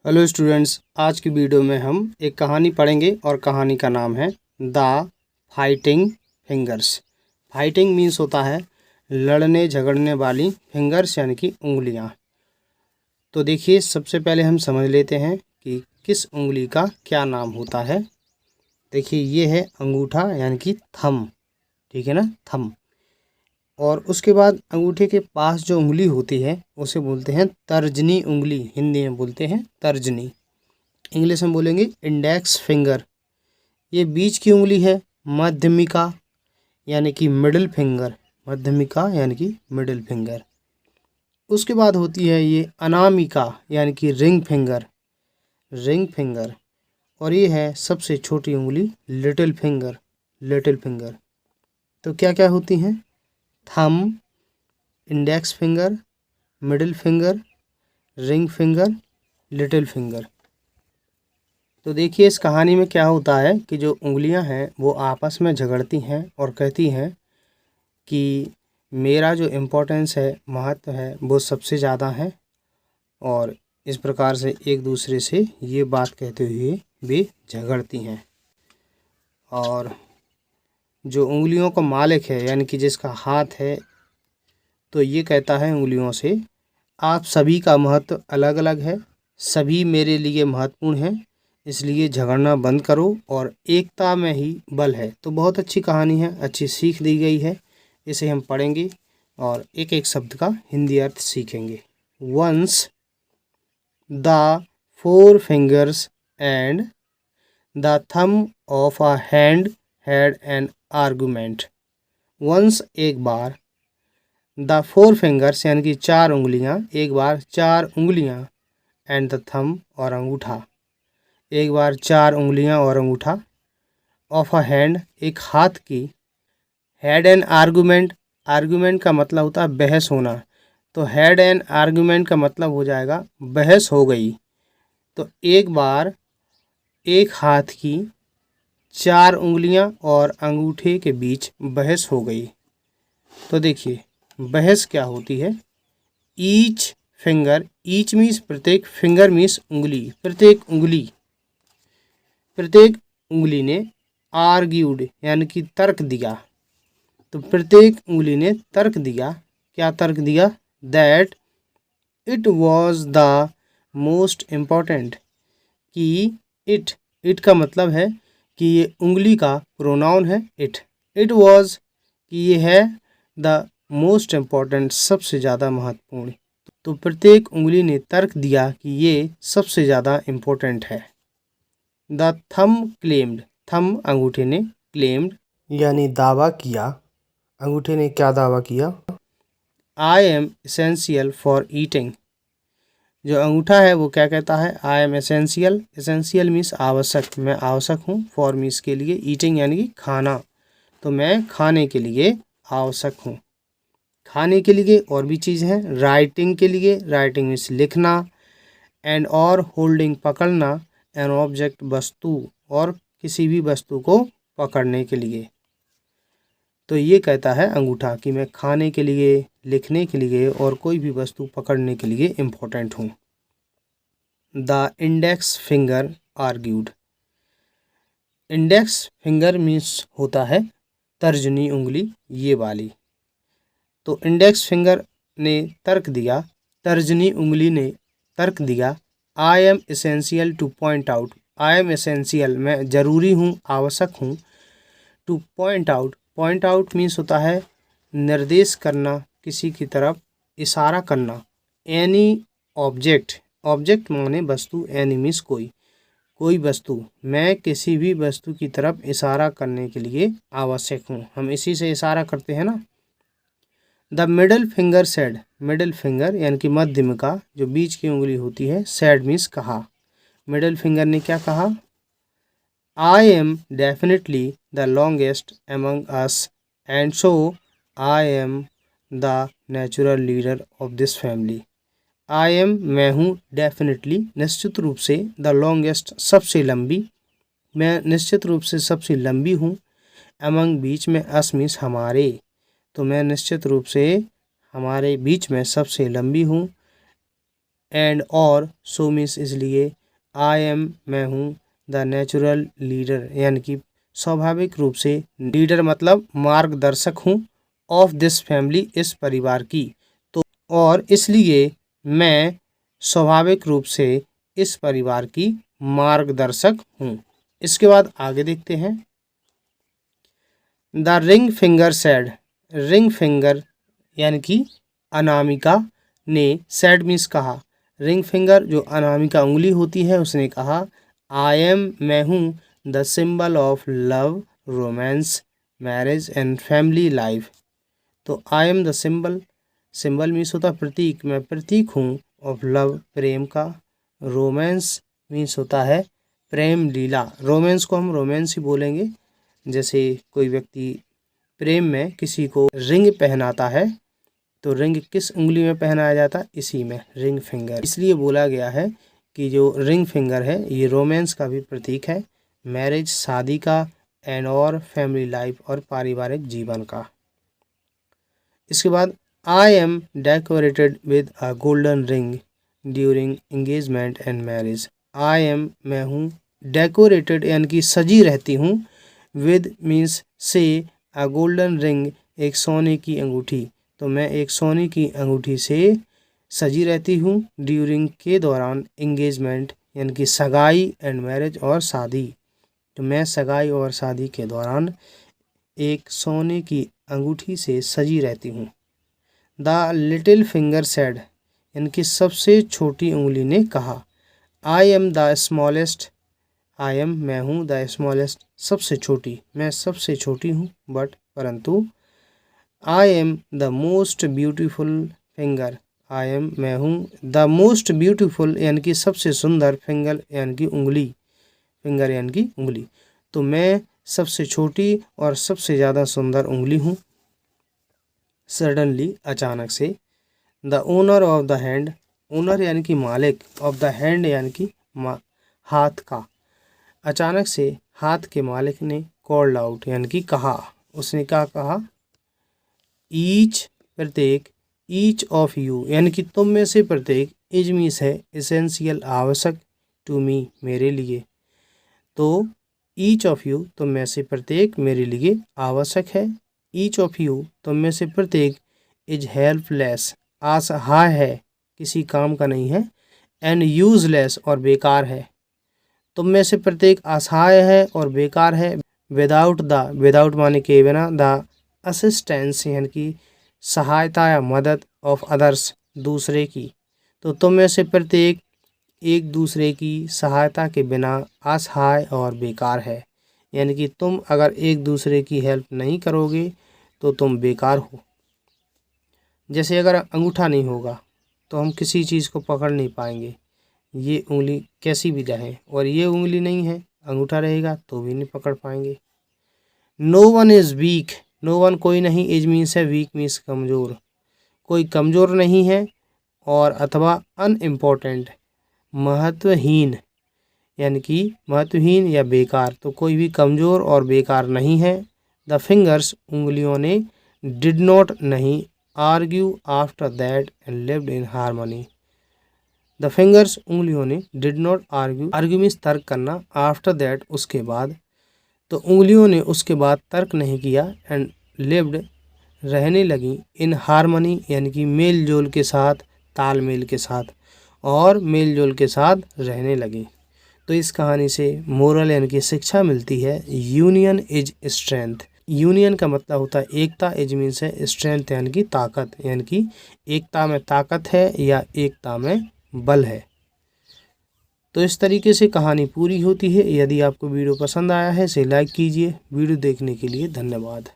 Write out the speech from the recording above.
Hello students, आज की video में हम एक कहानी पढ़ेंगे और कहानी का नाम है the fighting fingers. Fighting means होता है लड़ने झगड़ने वाली, फिंगर्स यानी कि उंगलियां। तो देखिए, सबसे पहले हम समझ लेते हैं कि किस उंगली का क्या नाम होता है। देखिए, ये है अंगूठा यानी कि थंब, ठीक है ना, थंब। और उसके बाद अंगूठे के पास जो उंगली होती है उसे बोलते हैं तर्जनी उंगली। हिंदी में बोलते हैं तर्जनी, इंग्लिश में बोलेंगे इंडेक्स फिंगर। ये बीच की उंगली है, मध्यमिका यानी कि मिडिल फिंगर। मध्यमिका यानी कि मिडिल फिंगर। उसके बाद होती है ये अनामिका यानी कि रिंग फिंगर, रिंग फिंगर। और ये है सबसे छोटी उंगली, लिटिल फिंगर, लिटिल फिंगर। तो क्या क्या होती हैं? Thumb, index finger, middle finger, ring finger, little finger. तो देखिए, इस कहानी में क्या होता है कि जो उंगलियां हैं वो आपस में झगड़ती हैं और कहती हैं कि मेरा जो इम्पोर्टेंस है, महत्व है, वो सबसे ज़्यादा है। और इस प्रकार से एक दूसरे से ये बात कहते हुए वे झगड़ती हैं। और जो उंगलियों का मालिक है यानी कि जिसका हाथ है, तो ये कहता है उंगलियों से, आप सभी का महत्व अलग अलग है, सभी मेरे लिए महत्वपूर्ण हैं, इसलिए झगड़ना बंद करो और एकता में ही बल है। तो बहुत अच्छी कहानी है, अच्छी सीख दी गई है। इसे हम पढ़ेंगे और एक एक शब्द का हिंदी अर्थ सीखेंगे। Once the four fingers and the thumb of a hand had an argument. Once एक बार, द फोर फिंगर्स यानी कि चार उंगलियां, एक बार चार उंगलियां, एंड द थंब और अंगूठा, एक बार चार उंगलियां और अंगूठा, ऑफ अ हैंड एक हाथ की, हैड एन आर्गूमेंट, आर्गूमेंट का मतलब होता है बहस होना, तो हैड एन आर्गूमेंट का मतलब हो जाएगा बहस हो गई। तो एक बार एक हाथ की चार उंगलियां और अंगूठे के बीच बहस हो गई। तो देखिए, बहस क्या होती है। ईच फिंगर, ईच मीन्स प्रत्येक, फिंगर मीन्स उंगली, प्रत्येक उंगली, प्रत्येक उंगली ने आर्ग्यूड यानी कि तर्क दिया। तो प्रत्येक उंगली ने तर्क दिया। क्या तर्क दिया? That it was the most important, कि इट का मतलब है कि ये उंगली का प्रोनाउन है इट। इट वॉज कि ये है, द मोस्ट इम्पॉर्टेंट सबसे ज़्यादा महत्वपूर्ण। तो प्रत्येक उंगली ने तर्क दिया कि ये सबसे ज़्यादा इम्पोर्टेंट है। द थंब क्लेम्ड, थंब अंगूठे ने, क्लेम्ड यानी दावा किया। अंगूठे ने क्या दावा किया? I am essential for eating. जो अंगूठा है वो क्या कहता है? I am essential, essential means आवश्यक, मैं आवश्यक हूँ, फॉर मीन्स के लिए, ईटिंग यानी कि खाना, तो मैं खाने के लिए आवश्यक हूँ। खाने के लिए और भी चीज़ है, राइटिंग के लिए, राइटिंग मीन्स लिखना, एंड और होल्डिंग पकड़ना, एन ऑब्जेक्ट वस्तु, और किसी भी वस्तु को पकड़ने के लिए। तो ये कहता है अंगूठा कि मैं खाने के लिए, लिखने के लिए और कोई भी वस्तु पकड़ने के लिए इम्पोर्टेंट हूँ। The index finger argued, index finger means होता है तर्जनी उंगली, ये वाली। तो इंडेक्स फिंगर ने तर्क दिया, तर्जनी उंगली ने तर्क दिया, I am essential two point out, I am essential मैं ज़रूरी हूँ, आवश्यक हूँ, two point out, point out means होता है निर्देश करना, किसी की तरफ इशारा करना, एनी ऑब्जेक्ट, ऑब्जेक्ट माने वस्तु, एनी मीन्स कोई, कोई वस्तु, मैं किसी भी वस्तु की तरफ इशारा करने के लिए आवश्यक हूँ। हम इसी से इशारा करते हैं ना। The middle finger said, middle finger यानी कि मध्यमिका, जो बीच की उंगली होती है, सेड मीन्स कहा। मिडल फिंगर ने क्या कहा? I am definitely the longest among us, and so I am the natural leader of this family. I am मैं हूँ, डेफिनेटली निश्चित रूप से, द लॉन्गेस्ट सबसे लंबी, मैं निश्चित रूप से सबसे लंबी हूँ, एमंग बीच में, अस मीन्स हमारे, तो मैं निश्चित रूप से हमारे बीच में सबसे लंबी हूँ, एंड और सो मीन्स इसलिए, आई एम मैं हूँ, द नेचुरल लीडर यानी कि स्वाभाविक रूप से, लीडर मतलब मार्गदर्शक हूँ, ऑफ दिस फैमिली इस परिवार की, तो और इसलिए मैं स्वाभाविक रूप से इस परिवार की मार्गदर्शक हूँ। इसके बाद आगे देखते हैं। The ring finger said, ring finger यानी कि अनामिका ने, सेड मीन्स कहा, रिंग फिंगर जो अनामिका उंगली होती है उसने कहा, आई एम मैं हूँ, the symbol of love, romance, marriage and family life. तो I am the symbol, symbol means होता प्रतीक, मैं प्रतीक हूँ, ऑफ लव प्रेम का, रोमांस मीन्स होता है प्रेम लीला, रोमांस को हम रोमांस ही बोलेंगे। जैसे कोई व्यक्ति प्रेम में किसी को रिंग पहनाता है, तो रिंग किस उंगली में पहनाया जाता है, इसी में, रिंग फिंगर। इसलिए बोला गया है कि जो रिंग फिंगर है ये रोमांस का भी प्रतीक है, मैरिज शादी का, एंड और फैमिली लाइफ और पारिवारिक जीवन का। इसके बाद I am decorated with a golden ring during engagement and marriage, I am मैं हूँ, डेकोरेटेड यानी कि सजी रहती हूँ, विद मीन्स से, अ गोल्डन रिंग एक सोने की अंगूठी, तो मैं एक सोने की अंगूठी से सजी रहती हूँ, ड्यूरिंग के दौरान, एंगेजमेंट यानी कि सगाई, एंड मैरिज और शादी, तो मैं सगाई और शादी के दौरान एक सोने की अंगूठी से सजी रहती हूँ। द लिटिल फिंगर सेड यानी कि सबसे छोटी उंगली ने कहा, आई am the smallest, I am मैं हूँ, द स्मॉलेस्ट सबसे छोटी, मैं सबसे छोटी हूँ, बट परंतु, आई am the most beautiful finger, I am मैं हूँ, द मोस्ट ब्यूटीफुल यानी कि सबसे सुंदर, फिंगर यानी कि उंगली, फिंगर यानी कि उंगली, तो मैं सबसे छोटी और सबसे ज़्यादा सुंदर उंगली हूँ। सडनली अचानक से, the owner of the hand, owner यानी कि मालिक, ऑफ द हैंड यानी कि हाथ का, अचानक से हाथ के मालिक ने, कॉल्ड आउट यानी कि कहा, उसने क्या कहा, ईच प्रत्येक, ईच ऑफ यू यानी कि तुम में से प्रत्येक, इज मीन्स है एसेंशियल आवश्यक, टू मी मेरे लिए, तो ईच ऑफ यू तुम में से प्रत्येक मेरे लिए आवश्यक है, ईच ऑफ यू तुम में से प्रत्येक, इज हेल्पलेस असहाय है, किसी काम का नहीं है, एंड यूजलेस और बेकार है, तुम में से प्रत्येक असहाय है और बेकार है, विदाउट द, विदाउट माने के बिना, द असिस्टेंस यानी कि सहायता या मदद, ऑफ अदर्स दूसरे की, तो तुम में से प्रत्येक एक दूसरे की सहायता के बिना असहाय और बेकार है, यानी कि तुम अगर एक दूसरे की हेल्प नहीं करोगे तो तुम बेकार हो। जैसे अगर अंगूठा नहीं होगा तो हम किसी चीज़ को पकड़ नहीं पाएंगे, ये उंगली कैसी भी रहे, और ये उंगली नहीं है, अंगूठा रहेगा तो भी नहीं पकड़ पाएंगे। No one is weak, no one कोई नहीं, इज मीन्स है वीक मीन्स कमज़ोर, कोई कमज़ोर नहीं है, और अथवा अनइम्पोर्टेंट महत्वहीन यानी कि महत्वहीन या बेकार, तो कोई भी कमज़ोर और बेकार नहीं है। द फिंगर्स उंगलियों ने, डिड नॉट नहीं, argue after that and lived in harmony, the fingers उंगलियों ने, did not argue, argue means तर्क करना, आफ्टर दैट उसके बाद, तो उंगलियों ने उसके बाद तर्क नहीं किया, एंड लिव्ड रहने लगी, इन हारमोनी यानी कि मेल जोल के साथ, तालमेल के साथ, और मेल जोल के साथ रहने लगी। तो इस कहानी से मोरल यानी कि शिक्षा मिलती है, यूनियन इज स्ट्रेंथ, यूनियन का मतलब होता है एकता, इज मीन्स है स्ट्रेंथ यानी कि ताकत, यानी कि एकता में ताकत है या एकता में बल है। तो इस तरीके से कहानी पूरी होती है। यदि आपको वीडियो पसंद आया है इसे लाइक कीजिए। वीडियो देखने के लिए धन्यवाद।